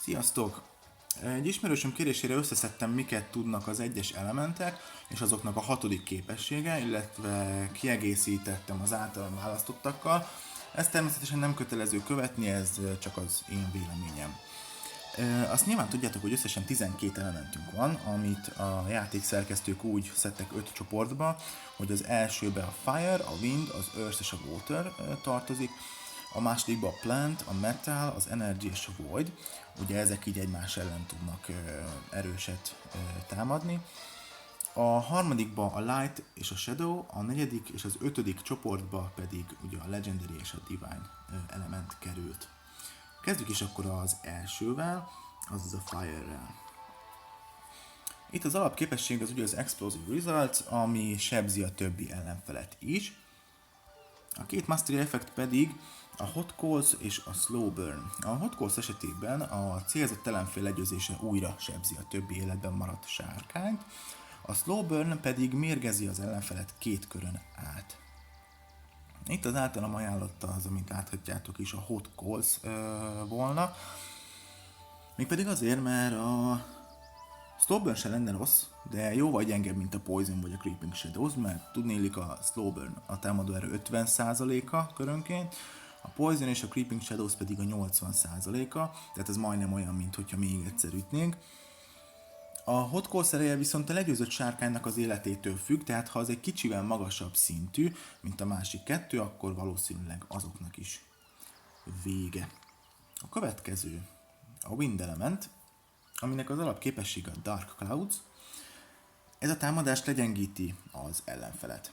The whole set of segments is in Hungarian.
Sziasztok! Egy ismerősöm kérésére összeszedtem, miket tudnak az egyes elementek, és azoknak a hatodik képessége, illetve kiegészítettem az általam választottakkal. Ez természetesen nem kötelező követni, ez csak az én véleményem. Azt nyilván tudjátok, hogy összesen 12 elementünk van, amit a játékszerkesztők úgy szedtek 5 csoportba, hogy az elsőbe a Fire, a Wind, az Earth és a Water tartozik, a másodikba a Plant, a Metal, az Energy és a Void. Ugye ezek így egymás ellen tudnak erőset támadni. A harmadikba a Light és a Shadow, a negyedik és az ötödik csoportba pedig ugye a Legendary és a Divine element került. Kezdjük is akkor az elsővel, azaz a Fire-rel. Itt az alapképesség az ugye az Explosive Results, ami sebzi a többi ellenfelet is. A két Mastery Effect pedig a Hot Calls és a Slow Burn. A Hot Calls esetében a célzott ellenfél legyőzése újra sebzi a többi életben maradt sárkányt, a Slow Burn pedig mérgezi az ellenfelet 2 körön át. Itt az általam ajánlotta az, amit láthatjátok is, a Hot Calls volna. Mégpedig azért, mert a Slow Burn se lenne rossz, de jóval gyengebb, mint a Poison vagy a Creeping Shadows, mert tudnélik a Slow Burn a támadó erő 50%-a körönként, a Poison és a Creeping Shadows pedig a 80%-a, tehát ez majdnem olyan, mint hogyha még egyszer ütnénk. A Hot Calls ereje viszont a legyőzött sárkánynak az életétől függ, tehát ha az egy kicsivel magasabb szintű, mint a másik kettő, akkor valószínűleg azoknak is vége. A következő a Wind Element, aminek az alapképessége a Dark Clouds. Ez a támadást legyengíti az ellenfelet.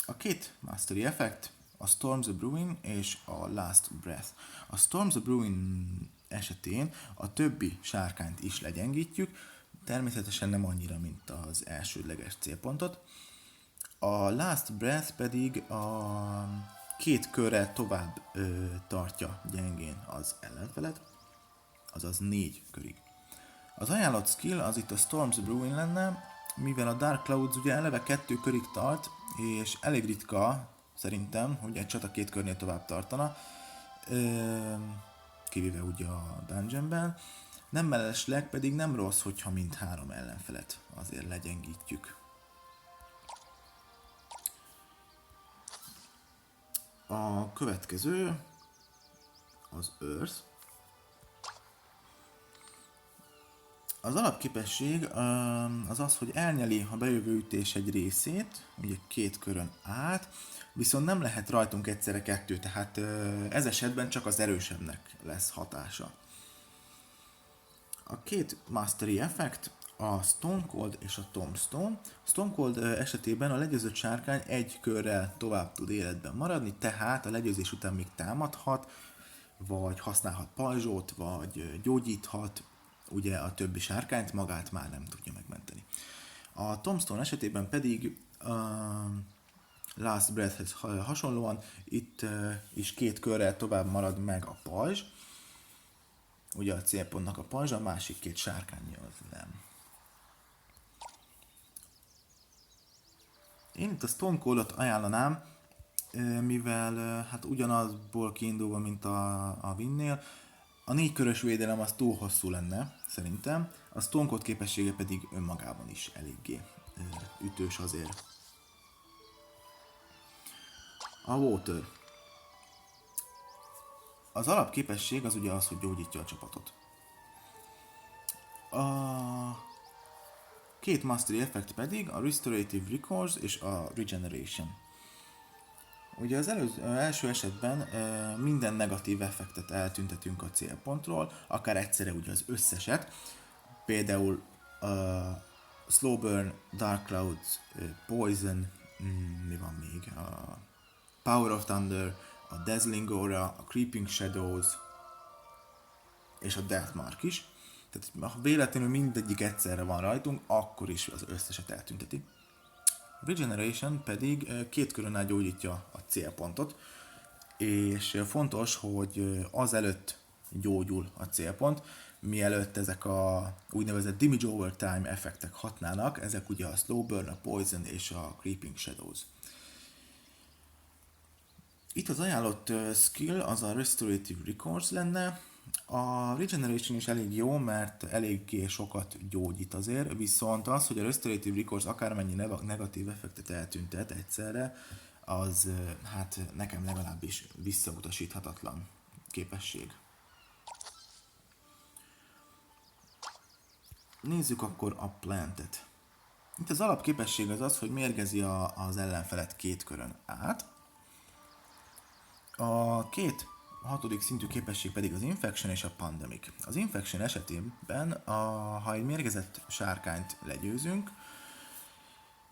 A két Mastery Effect, a Storm the Brewing és a Last Breath. A Storm the Brewing esetén a többi sárkányt is legyengítjük, természetesen nem annyira, mint az elsődleges célpontot. A Last Breath pedig a 2 körrel tovább tartja gyengén az ellenfelet, azaz 4 körig. Az ajánlott skill az itt a Storm's Brewing lenne, mivel a Dark Clouds ugye eleve 2 körig tart, és elég ritka szerintem, hogy egy csata 2 körnél tovább tartana, kivéve ugye a dungeonben. Nem mellesleg pedig nem rossz, hogyha mind 3 ellenfelet azért legyengítjük. A következő az Earth. Az alapképesség az az, hogy elnyeli a bejövő ütés egy részét, ugye 2 körön át, viszont nem lehet rajtunk egyszerre 2, tehát ez esetben csak az erősebbnek lesz hatása. A két Mastery Effect, a Stone Cold és a Tombstone. Stone Cold esetében a legyőzött sárkány 1 körrel tovább tud életben maradni, tehát a legyőzés után még támadhat, vagy használhat pajzsot, vagy gyógyíthat, ugye a többi sárkányt, magát már nem tudja megmenteni. A Tombstone esetében pedig Last Breath-hez hasonlóan itt is 2 körrel tovább marad meg a pajzs, ugye a célpontnak a pajzs, a másik 2 sárkány az nem. Én itt a Stone Cold-ot ajánlanám, mivel hát ugyanazból kiindulva, mint a Windnél, a 4 körös védelem az túl hosszú lenne, szerintem. A Stone Cold képessége pedig önmagában is eléggé ütős azért. A Water. Az alapképesség az ugye az, hogy gyógyítja a csapatot. A 2 Mastery Effect pedig a Restorative Recourse és a Regeneration. Ugye az első esetben minden negatív effektet eltüntetünk a célpontról, akár egyszerre ugye az összeset, például Slow Burn, Dark Clouds, Poison, mi van még, a Power of Thunder, a Dazzling Aura, a Creeping Shadows és a Death Mark is. Tehát ha véletlenül mindegyik egyszerre van rajtunk, akkor is az összeset eltünteti. Regeneration pedig 2 körön át gyógyítja a célpontot, és fontos, hogy azelőtt gyógyul a célpont, mielőtt ezek a úgynevezett damage over time effektek hatnának, ezek ugye a Slow Burn, a Poison és a Creeping Shadows. Itt az ajánlott skill az a Restorative Recourse lenne, A Regeneration is elég jó, mert eléggé sokat gyógyít azért, viszont az, hogy a Restorative Recourse akármennyi negatív effektet eltüntet egyszerre, az hát nekem legalábbis visszautasíthatatlan képesség. Nézzük akkor a plantet. Itt az alapképesség az az, hogy mérgezi az ellenfelet 2 körön át. A két hatodik szintű képesség pedig az Infection és a Pandemic. Az Infection esetében, ha egy mérgezett sárkányt legyőzünk,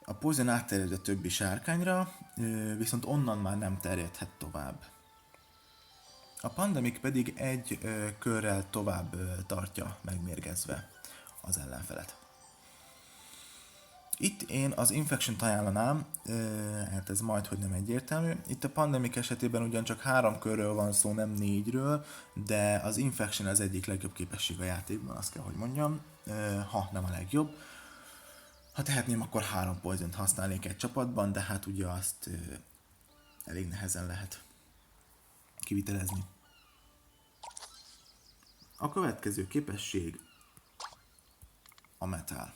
a poison átterjed a többi sárkányra, viszont onnan már nem terjedhet tovább. A Pandemic pedig egy körrel tovább tartja megmérgezve az ellenfelet. Itt én az Infection-t ajánlanám, hát ez majdhogy nem egyértelmű. Itt a Pandemic esetében ugyancsak 3 körről van szó, nem 4-ről, de az Infection az egyik legjobb képesség a játékban, azt kell, hogy mondjam, ha nem a legjobb. Ha tehetném, akkor 3 poison-t használnék egy csapatban, de hát ugye azt elég nehezen lehet kivitelezni. A következő képesség a Metal.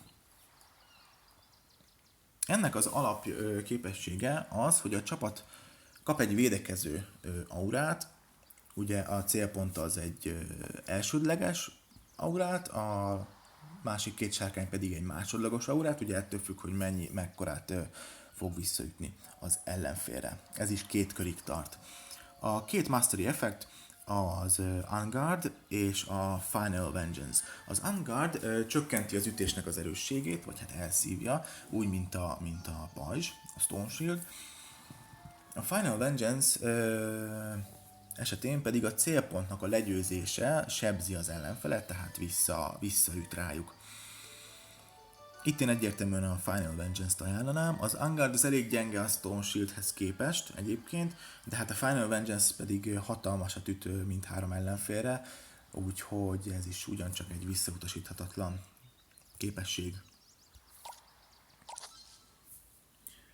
Ennek az alap képessége az, hogy a csapat kap egy védekező aurát, ugye a célpont az egy elsődleges aurát, a másik 2 sárkány pedig egy másodlagos aurát, ugye ettől függ, hogy mekkorát fog visszaütni az ellenfélre. Ez is 2 körig tart. A 2 mastery effekt az Unguard és a Final Vengeance. Az Unguard csökkenti az ütésnek az erősségét, vagy hát elszívja, úgy, mint a pajzs, a Stone Shield. A Final Vengeance esetén pedig a célpontnak a legyőzése sebzi az ellenfelet, tehát visszaüt rájuk. Itt én egyértelműen a Final Vengeance-t ajánlanám. Az Unguard az elég gyenge a Stone Shieldhez képest egyébként, de hát a Final Vengeance pedig hatalmasat üt mindhárom ellenfélre, úgyhogy ez is ugyancsak egy visszautasíthatatlan képesség.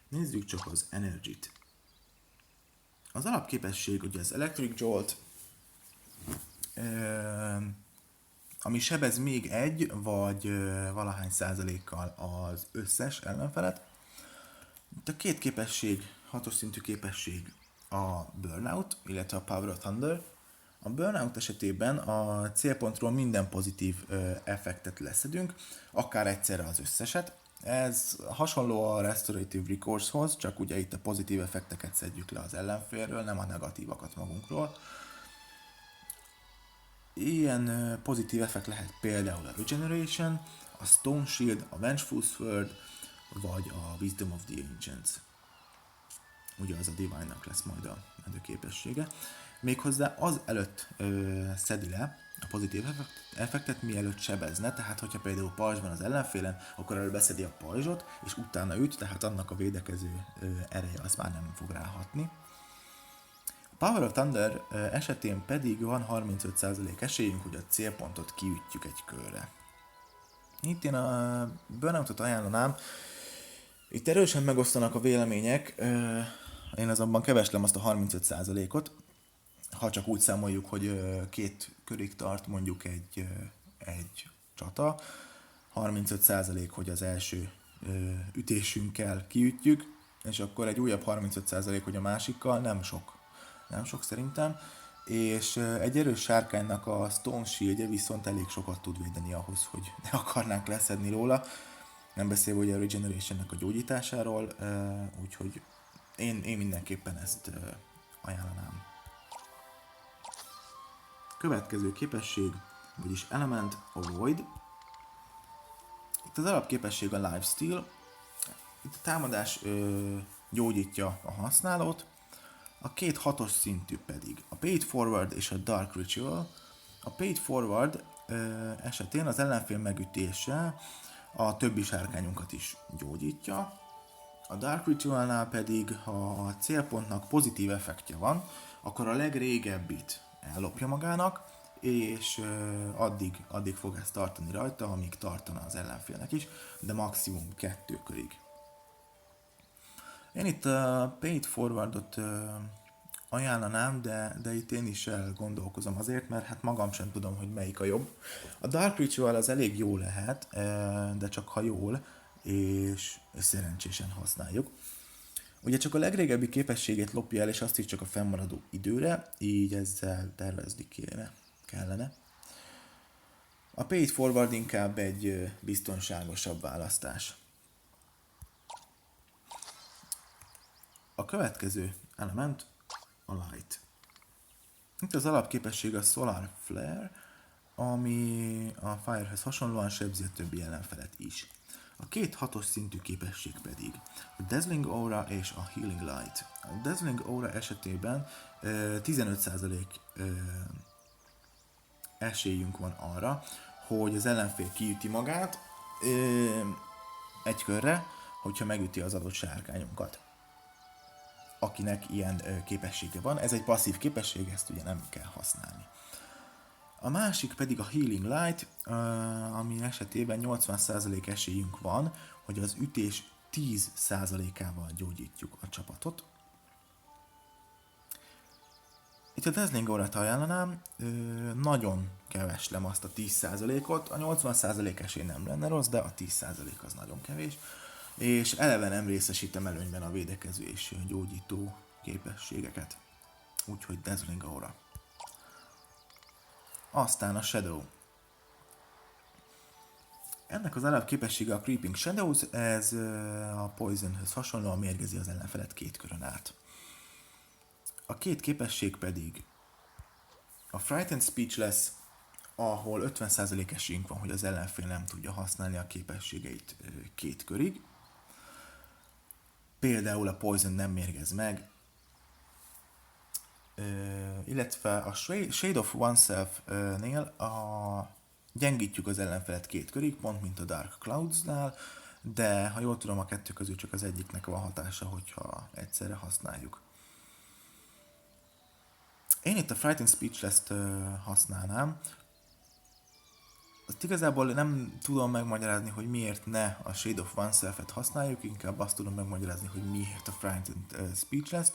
Nézzük csak az Energy-t. Az alapképesség ugye az Electric Jolt, ami sebez még 1 vagy valahány százalékkal az összes ellenfelet. Itt a 2 képesség, 6-os szintű képesség a Burnout, illetve a Power of Thunder. A Burnout esetében a célpontról minden pozitív effektet leszedünk, akár egyszerre az összeset. Ez hasonló a Restorative Recourse-hoz, csak ugye itt a pozitív effekteket szedjük le az ellenfélről, nem a negatívakat magunkról. Ilyen pozitív effekt lehet például a Regeneration, a Stone Shield, a Vengeful Sword, vagy a Wisdom of the Ancients. Ugye az a Divine-nak lesz majd a képessége. Méghozzá az előtt szedi le a pozitív effektet, mielőtt sebezne, tehát hogyha például pajzs van az ellenfélen, akkor előbb beszedi a pajzsot, és utána üt, tehát annak a védekező ereje az már nem fog ráhatni. Power of Thunder esetén pedig van 35% esélyünk, hogy a célpontot kiütjük egy körre. Itt én a Burnoutot ajánlanám. Itt erősen megosztanak a vélemények, én azonban keveslem azt a 35%-ot, ha csak úgy számoljuk, hogy 2 körig tart mondjuk egy csata, 35% hogy az első ütésünkkel kiütjük, és akkor egy újabb 35% hogy a másikkal, nem sok szerintem, és egy erős sárkánynak a Stone Shieldje viszont elég sokat tud védeni ahhoz, hogy ne akarnánk leszedni róla, nem beszélve ugye a Regenerationnek a gyógyításáról, úgyhogy én mindenképpen ezt ajánlanám. Következő képesség, vagyis Element, a Void. Itt az alapképesség a Lifesteal. Itt a támadás gyógyítja a használót, a 2 6-os szintű pedig a Paid Forward és a Dark Ritual. A Paid Forward esetén az ellenfél megütése a többi sárkányunkat is gyógyítja. A Dark Ritualnál pedig, ha a célpontnak pozitív effektje van, akkor a legrégebbit ellopja magának, és addig fog ezt tartani rajta, amíg tartana az ellenfélnek is, de maximum 2 körig. Én itt a Paid Forwardot ajánlanám, de itt én is elgondolkozom azért, mert hát magam sem tudom, hogy melyik a jobb. A Dark Ritual az elég jó lehet, de csak ha jól, és szerencsésen használjuk. Ugye csak a legrégebbi képességét lopja el, és azt is csak a fennmaradó időre, így ezzel tervezni kellene. A Pay It Forward inkább egy biztonságosabb választás. A következő element a Light. Itt az alapképesség a Solar Flare, ami a Firehez hasonlóan sebzi a többi ellenfelet is. A két hatos szintű képesség pedig a Dazzling Aura és a Healing Light. A Dazzling Aura esetében 15% esélyünk van arra, hogy az ellenfél kiüti magát egy körre, hogyha megüti az adott sárkányunkat, akinek ilyen képessége van. Ez egy passzív képesség, ezt ugye nem kell használni. A másik pedig a Healing Light, ami esetében 80% esélyünk van, hogy az ütés 10%-ával gyógyítjuk a csapatot. Itt a Dazzling Aura-t ajánlanám, nagyon keveslem azt a 10%-ot, a 80% esély nem lenne rossz, de a 10% az nagyon kevés, és eleve nem részesítem előnyben a védekező és gyógyító képességeket. Úgyhogy Dazzling Aura. Aztán a Shadow. Ennek az alapképessége a Creeping Shadows, ez a Poisonhöz hasonlóan mérgezi az ellenfelet 2 körön át. A két képesség pedig a Frightened Speechless, ahol 50% esélyünk van, hogy az ellenfél nem tudja használni a képességeit 2 körig. Például a Poison nem mérgez meg, illetve a Shade of Oneself-nél gyengítjük az ellenfelet 2 körig, pont mint a Dark Clouds-nál, de ha jól tudom, a kettő közül csak az egyiknek van hatása, hogyha egyszerre használjuk. Én itt a Frightened Speechless-t használnám. Azt igazából nem tudom megmagyarázni, hogy miért ne a Shade of Oneself-et használjuk, inkább azt tudom megmagyarázni, hogy miért a Frightened Speechless-t.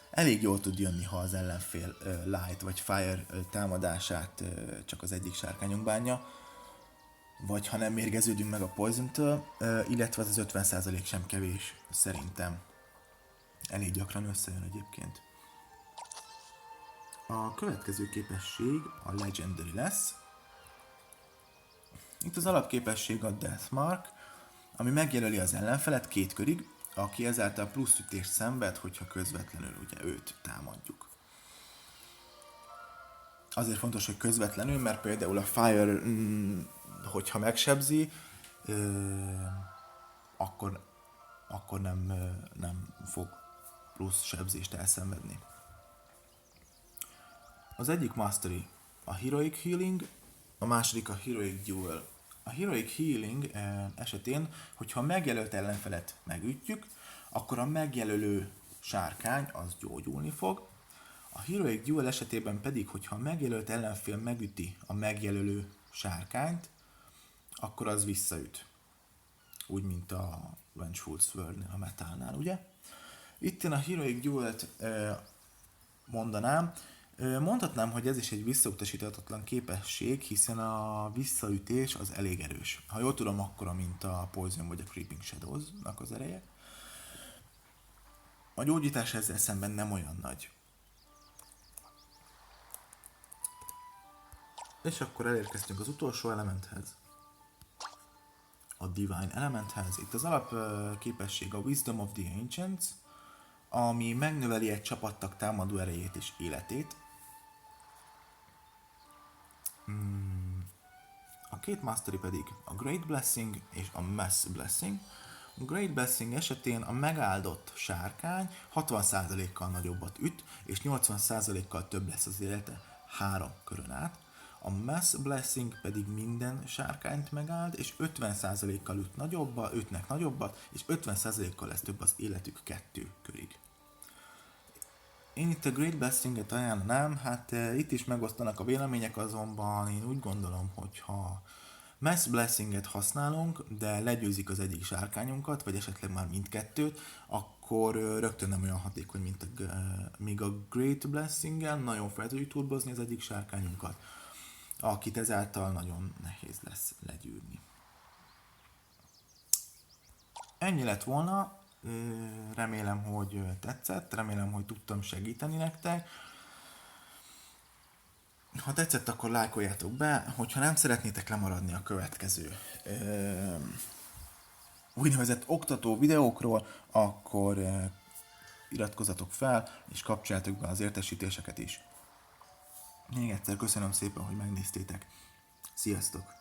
Elég jól tud jönni, ha az ellenfél Light vagy Fire támadását csak az egyik sárkányunk bánja, vagy ha nem mérgeződünk meg a Poison-től, illetve az 50% sem kevés, szerintem. Elég gyakran összejön egyébként. A következő képesség a Legendary lesz. Itt az alapképesség a Death Mark, ami megjelöli az ellenfelet 2 körig, aki ezáltal plusz ütést szenved, hogyha közvetlenül ugye őt támadjuk. Azért fontos, hogy közvetlenül, mert például a Fire, hogyha megsebzi, akkor nem fog plusz sebzést elszenvedni. Az egyik Mastery a Heroic Healing, a második a Heroic Duel. A Heroic Healing esetén, hogyha a megjelölt ellenfelet megütjük, akkor a megjelölő sárkány az gyógyulni fog. A Heroic Duel esetében pedig, hogyha a megjelölt ellenfél megüti a megjelölő sárkányt, akkor az visszaüt. Úgy, mint a Vengeful Sword-nél, a Metálnál, ugye? Itt én a Heroic Duel-t mondanám. Mondhatnám, hogy ez is egy visszautasíthatatlan képesség, hiszen a visszaütés az elég erős. Ha jól tudom, akkora, mint a Poison vagy a Creeping Shadows-nak az ereje. A gyógyítás ezzel szemben nem olyan nagy. És akkor elérkeztünk az utolsó elementhez. A Divine Elementhez. Itt az alapképesség a Wisdom of the Ancients, ami megnöveli egy csapattag támadó erejét és életét. A két mastery pedig a Great Blessing és a Mass Blessing. A Great Blessing esetén a megáldott sárkány 60%-kal nagyobbat üt, és 80%-kal több lesz az élete 3 körön át. A Mass Blessing pedig minden sárkányt megáld, és 50%-kal ütnek nagyobbat, és 50%-kal lesz több az életük 2 körig. Én itt a Great Blessing-et ajánlanám, hát itt is megosztanak a vélemények, azonban én úgy gondolom, hogy ha Mass Blessing-et használunk, de legyőzik az egyik sárkányunkat, vagy esetleg már mindkettőt, akkor rögtön nem olyan hatékony, mint míg a Great Blessing-gel nagyon fel tudjuk turbozni az egyik sárkányunkat, akit ezáltal nagyon nehéz lesz legyűrni. Ennyi lett volna, remélem, hogy tetszett, remélem, hogy tudtam segíteni nektek. Ha tetszett, akkor lájkoljátok be, hogyha nem szeretnétek lemaradni a következő úgynevezett oktató videókról, akkor iratkozzatok fel, és kapcsoljátok be az értesítéseket is. Még egyszer köszönöm szépen, hogy megnéztétek. Sziasztok!